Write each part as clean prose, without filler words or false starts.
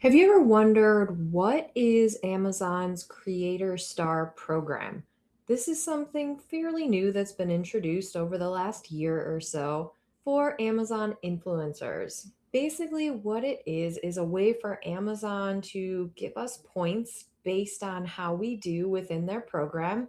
Have you ever wondered what is Amazon's Creator Star program? This is something fairly new that's been introduced over the last year or so for Amazon influencers. Basically, what it is a way for Amazon to give us points based on how we do within their program.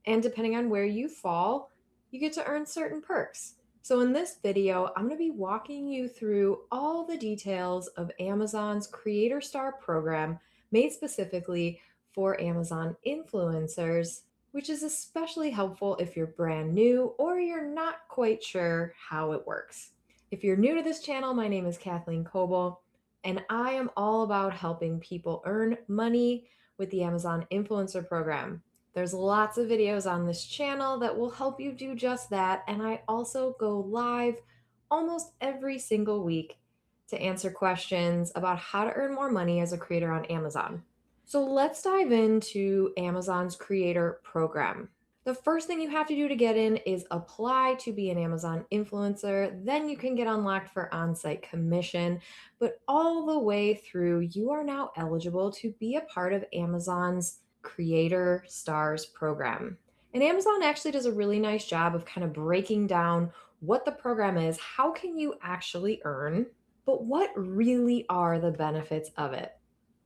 And depending on where you fall, you get to earn certain perks. So, in this video, I'm going to be walking you through all the details of Amazon's Creator Star program made specifically for Amazon influencers, which is especially helpful if you're brand new or you're not quite sure how it works. If you're new to this channel, my name is Kathleen Coble, and I am all about helping people earn money with the Amazon Influencer Program. There's lots of videos on this channel that will help you do just that, and I also go live almost every single week to answer questions about how to earn more money as a creator on Amazon. So let's dive into Amazon's creator program. The first thing you have to do to get in is apply to be an Amazon influencer. Then you can get unlocked for on site commission. But all the way through, you are now eligible to be a part of Amazon's Creator Stars program. And Amazon actually does a really nice job of kind of breaking down what the program is, how can you actually earn, but what really are the benefits of it?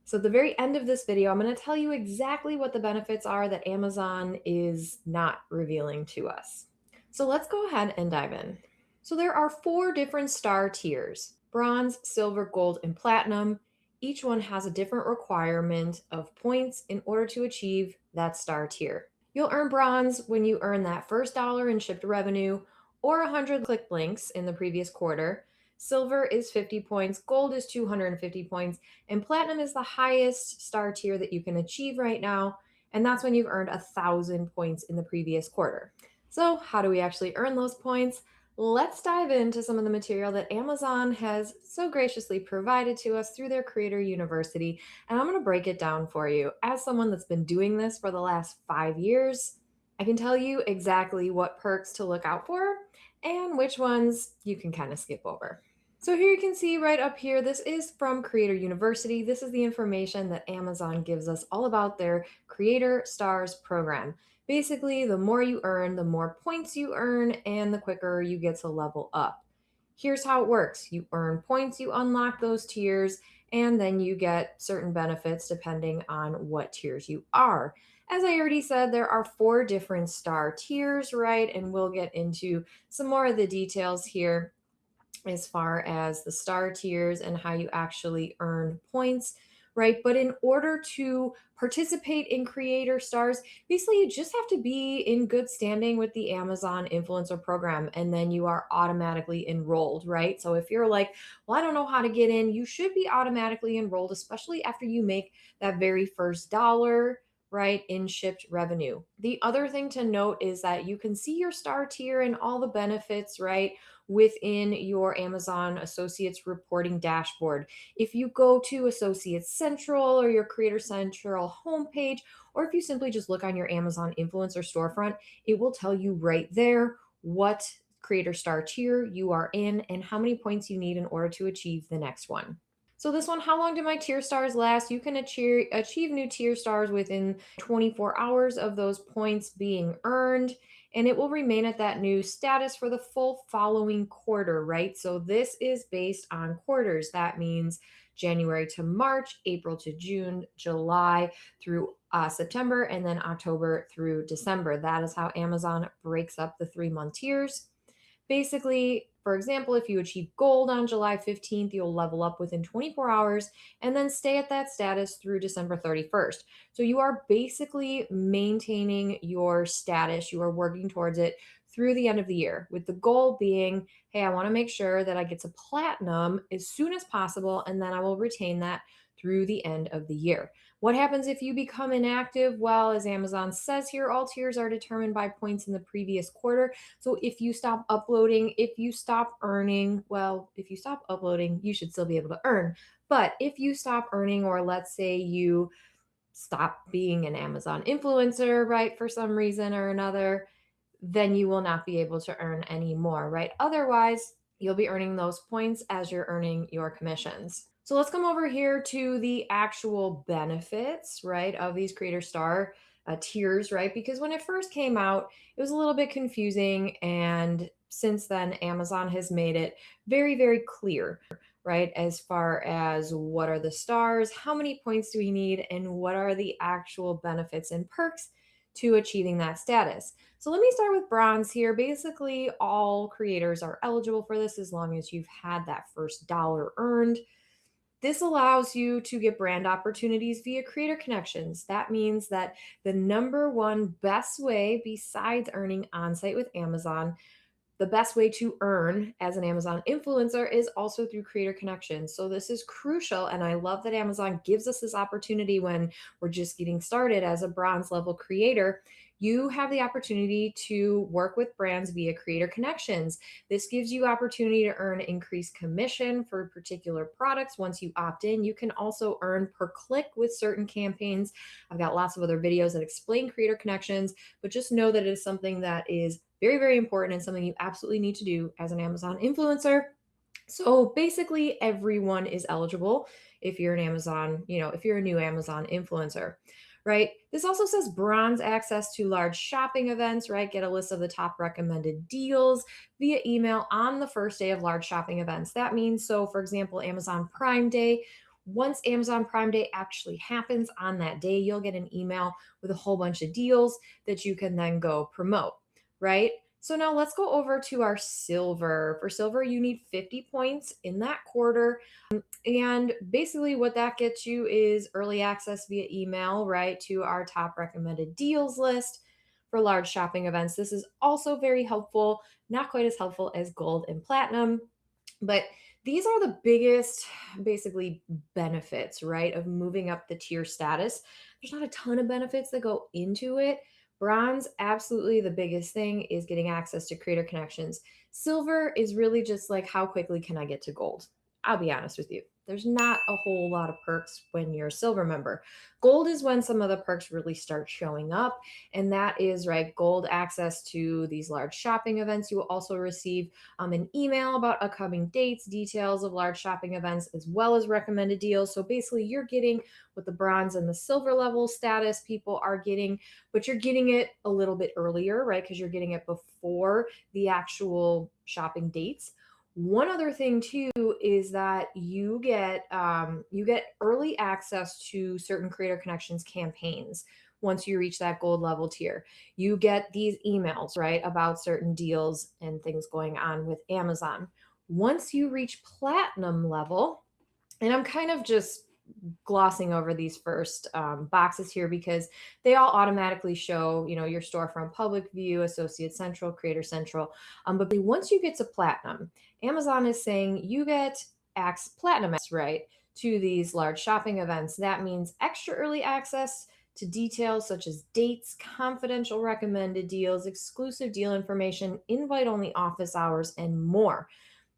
So at the very end of this video, I'm going to tell you exactly what the benefits are that Amazon is not revealing to us. So let's go ahead and dive in. So there are four different star tiers: bronze, silver, gold, and platinum. Each one has a different requirement of points in order to achieve that star tier. You'll earn bronze when you earn that first dollar in shipped revenue or 100 click links in the previous quarter. Silver is 50 points, gold is 250 points, and platinum is the highest star tier that you can achieve right now. And that's when you've earned 1,000 points in the previous quarter. So, how do we actually earn those points? Let's dive into some of the material that Amazon has so graciously provided to us through their Creator University. And I'm going to break it down for you. As someone that's been doing this for the last 5 years, I can tell you exactly what perks to look out for and which ones you can kind of skip over. So here you can see right up here, this is from Creator University. This is the information that Amazon gives us all about their Creator Stars program. Basically, the more you earn, the more points you earn, and the quicker you get to level up. Here's how it works. You earn points, you unlock those tiers, and then you get certain benefits depending on what tiers you are. As I already said, there are four different star tiers, right? And we'll get into some more of the details here as far as the star tiers and how you actually earn points, right? But in order to participate in Creator Stars, basically you just have to be in good standing with the Amazon Influencer Program, and then you are automatically enrolled, right? So if you're like, well, I don't know how to get in, you should be automatically enrolled, especially after you make that very first dollar, right, in shipped revenue. The other thing to note is that you can see your star tier and all the benefits, right, within your Amazon Associates reporting dashboard. If you go to Associates Central or your Creator Central homepage, or if you simply just look on your Amazon influencer storefront, it will tell you right there what Creator Star tier you are in and how many points you need in order to achieve the next one. So this one, how long do my tier stars last? You can achieve new tier stars within 24 hours of those points being earned, and it will remain at that new status for the full following quarter, right? So this is based on quarters. That means January to March, April to June, July through September, and then October through December. That is how Amazon breaks up the 3 month tiers. Basically, for example, if you achieve gold on July 15th, you'll level up within 24 hours and then stay at that status through December 31st. So you are basically maintaining your status, you are working towards it through the end of the year, with the goal being, hey, I want to make sure that I get to platinum as soon as possible, and then I will retain that through the end of the year. What happens if you become inactive? Well, as Amazon says here, all tiers are determined by points in the previous quarter. So if you stop uploading, if you stop earning, well, if you stop uploading, you should still be able to earn. But if you stop earning, or let's say you stop being an Amazon influencer, right, for some reason or another, then you will not be able to earn any more, right? Otherwise, you'll be earning those points as you're earning your commissions. So let's come over here to the actual benefits, right, of these Creator Star tiers, right? Because when it first came out, it was a little bit confusing. And since then, Amazon has made it very, very clear, right, as far as what are the stars, how many points do we need, and what are the actual benefits and perks to achieving that status. So let me start with bronze here. Basically, all creators are eligible for this as long as you've had that first dollar earned. This allows you to get brand opportunities via creator connections. That means that the number one best way, besides earning on site with Amazon, the best way to earn as an Amazon influencer is also through creator connections. So this is crucial. And I love that Amazon gives us this opportunity when we're just getting started as a bronze level creator. You have the opportunity to work with brands via creator connections. This gives you opportunity to earn increased commission for particular products. Once you opt in, you can also earn per click with certain campaigns. I've got lots of other videos that explain creator connections, but just know that it is something that is very, very important and something you absolutely need to do as an Amazon influencer. So basically, everyone is eligible if you're an Amazon, if you're a new Amazon influencer, right? This also says bronze access to large shopping events, right? Get a list of the top recommended deals via email on the first day of large shopping events. That means, so for example, Amazon Prime Day. Once Amazon Prime Day actually happens on that day, you'll get an email with a whole bunch of deals that you can then go promote, right? So now let's go over to our silver. For silver, you need 50 points in that quarter. And basically, what that gets you is early access via email, right, to our top recommended deals list for large shopping events. This is also very helpful, not quite as helpful as gold and platinum. But these are the biggest, basically, benefits, right, of moving up the tier status. There's not a ton of benefits that go into it. Bronze, absolutely the biggest thing is getting access to creator connections. Silver is really just like, how quickly can I get to gold? I'll be honest with you. There's not a whole lot of perks when you're a silver member. Gold is when some of the perks really start showing up. And that is, right, gold access to these large shopping events. You will also receive an email about upcoming dates, details of large shopping events, as well as recommended deals. So basically, you're getting what the bronze and the silver level status people are getting, but you're getting it a little bit earlier, right? Because you're getting it before the actual shopping dates. One other thing too is that you get early access to certain creator connections campaigns. Once you reach that gold level tier, you get these emails, right, about certain deals and things going on with Amazon. Once you reach platinum level, and I'm kind of just glossing over these first boxes here because they all automatically show, your storefront public view, associate central, creator central. But once you get to platinum, Amazon is saying you get platinum, right, to these large shopping events. That means extra early access to details such as dates, confidential recommended deals, exclusive deal information, invite only office hours, and more.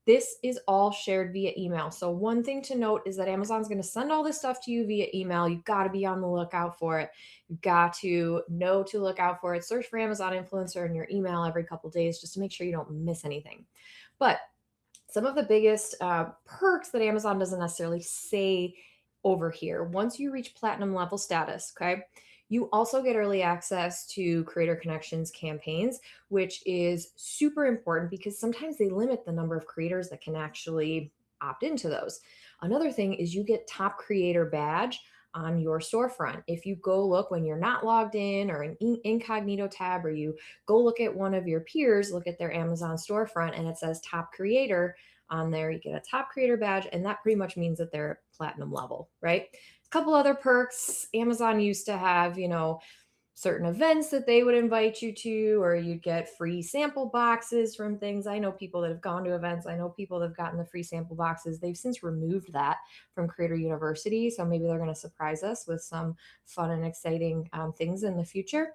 This is all shared via email. So, one thing to note is that Amazon's going to send all this stuff to you via email. You've got to be on the lookout for it. You've got to know to look out for it. Search for Amazon influencer in your email every couple of days just to make sure you don't miss anything. But some of the biggest perks that Amazon doesn't necessarily say over here. Once you reach platinum level status, okay, you also get early access to creator connections campaigns, which is super important because sometimes they limit the number of creators that can actually opt into those. Another thing is you get top creator badge on your storefront. If you go look when you're not logged in or an incognito tab, or you go look at one of your peers, look at their Amazon storefront and it says top creator on there, you get a top creator badge, and that pretty much means that they're platinum level, right? A couple other perks. Amazon used to have, certain events that they would invite you to, or you'd get free sample boxes from things. I know people that have gone to events. I know people that have gotten the free sample boxes. They've since removed that from Creator University. So maybe they're going to surprise us with some fun and exciting things in the future.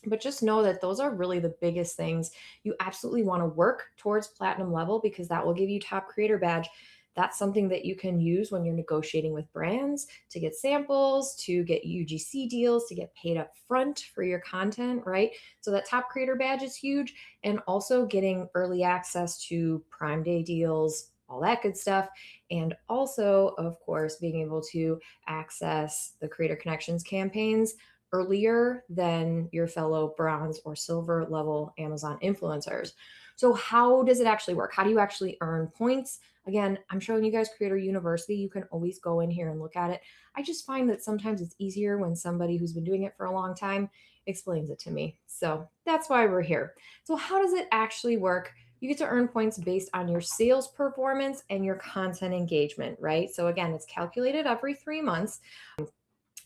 But just know that those are really the biggest things. You absolutely want to work towards platinum level because that will give you top creator badge. That's something that you can use when you're negotiating with brands to get samples, to get UGC deals, to get paid up front for your content, right? So that top creator badge is huge. And also getting early access to Prime Day deals, all that good stuff. And also, of course, being able to access the Creator Connections campaigns earlier than your fellow bronze or silver level Amazon influencers. So, how does it actually work? How do you actually earn points? Again, I'm showing you guys Creator University. You can always go in here and look at it. I just find that sometimes it's easier when somebody who's been doing it for a long time explains it to me. So that's why we're here. So, how does it actually work? You get to earn points based on your sales performance and your content engagement, right? So, again, it's calculated every 3 months,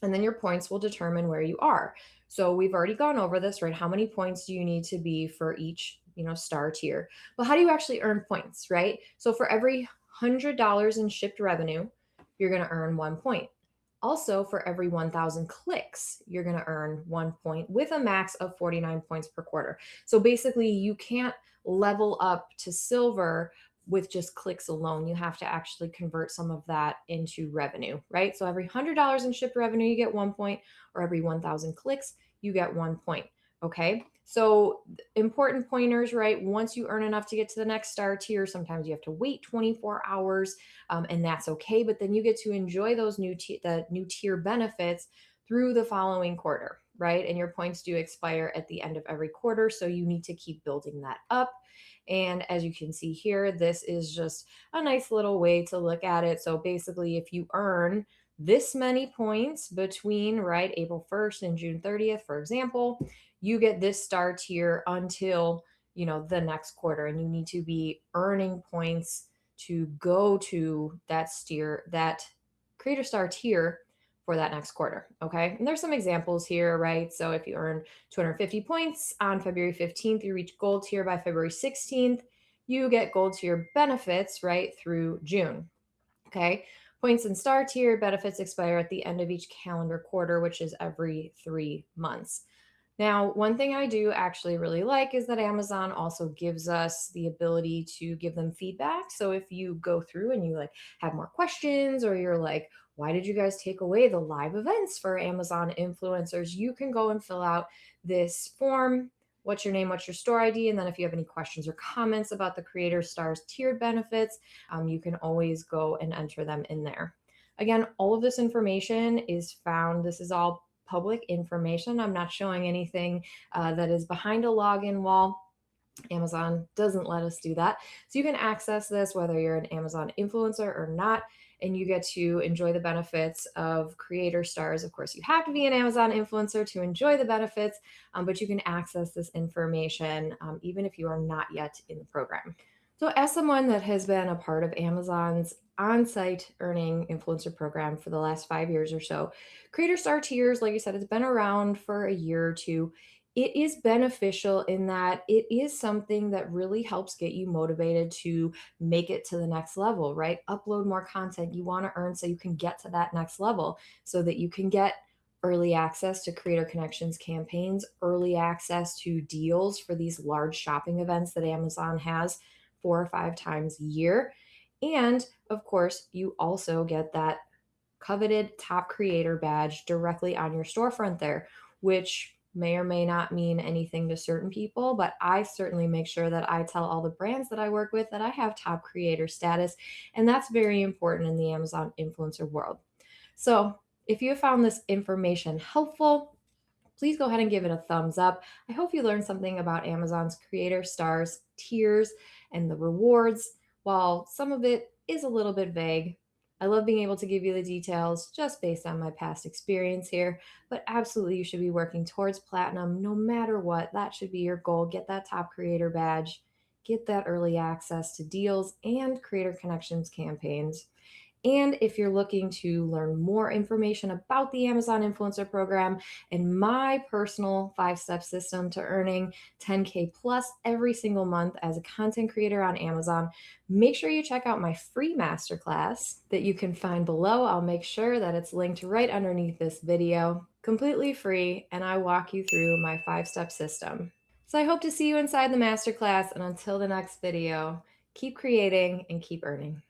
and then your points will determine where you are. So, we've already gone over this, right? How many points do you need to be for each, star tier? But how do you actually earn points, right? So, for every $100 in shipped revenue, you're going to earn 1 point. Also, for every 1,000 clicks, you're going to earn 1 point with a max of 49 points per quarter. So basically, you can't level up to silver with just clicks alone. You have to actually convert some of that into revenue, right? So every $100 in shipped revenue, you get 1 point, or every 1,000 clicks, you get 1 point. Okay. So important pointers, right? Once you earn enough to get to the next star tier, sometimes you have to wait 24 hours, and that's okay. But then you get to enjoy those the new tier benefits through the following quarter, right? And your points do expire at the end of every quarter, so you need to keep building that up. And as you can see here, this is just a nice little way to look at it. So basically, if you earn this many points between right April 1st and June 30th, for example, you get this star tier until the next quarter, and you need to be earning points to go to that creator star tier for that next quarter. Okay. And there's some examples here, right? So if you earn 250 points on February 15th, you reach gold tier by February 16th, you get gold tier benefits right through June. Okay. Points and star tier benefits expire at the end of each calendar quarter, which is every 3 months. Now, one thing I do actually really like is that Amazon also gives us the ability to give them feedback. So if you go through and you have more questions, or you're like, why did you guys take away the live events for Amazon influencers? You can go and fill out this form. What's your name? What's your store ID? And then if you have any questions or comments about the Creator Stars tiered benefits, you can always go and enter them in there. Again, all of this information is found. This is all public information. I'm not showing anything that is behind a login wall. Amazon doesn't let us do that. So you can access this whether you're an Amazon influencer or not, and you get to enjoy the benefits of Creator Stars. Of course, you have to be an Amazon influencer to enjoy the benefits, but you can access this information even if you are not yet in the program. So, as someone that has been a part of Amazon's on site earning influencer program for the last 5 years or so, Creator Star tiers, like I said, it's been around for a year or two. It is beneficial in that it is something that really helps get you motivated to make it to the next level, right? Upload more content you want to earn so you can get to that next level, so that you can get early access to Creator Connections campaigns, early access to deals for these large shopping events that Amazon has 4 or 5 times a year. And of course, you also get that coveted top creator badge directly on your storefront there, which may or may not mean anything to certain people, but I certainly make sure that I tell all the brands that I work with that I have top creator status. And that's very important in the Amazon influencer world. So if you found this information helpful, please go ahead and give it a thumbs up. I hope you learned something about Amazon's Creator Stars tiers and the rewards. While some of it is a little bit vague, I love being able to give you the details just based on my past experience here. But absolutely, you should be working towards platinum no matter what. That should be your goal. Get that top creator badge, get that early access to deals and creator connections campaigns. And if you're looking to learn more information about the Amazon Influencer Program and my personal 5 step system to earning 10K plus every single month as a content creator on Amazon, make sure you check out my free masterclass that you can find below. I'll make sure that it's linked right underneath this video, completely free, and I walk you through my 5 step system. So I hope to see you inside the masterclass, and until the next video, keep creating and keep earning.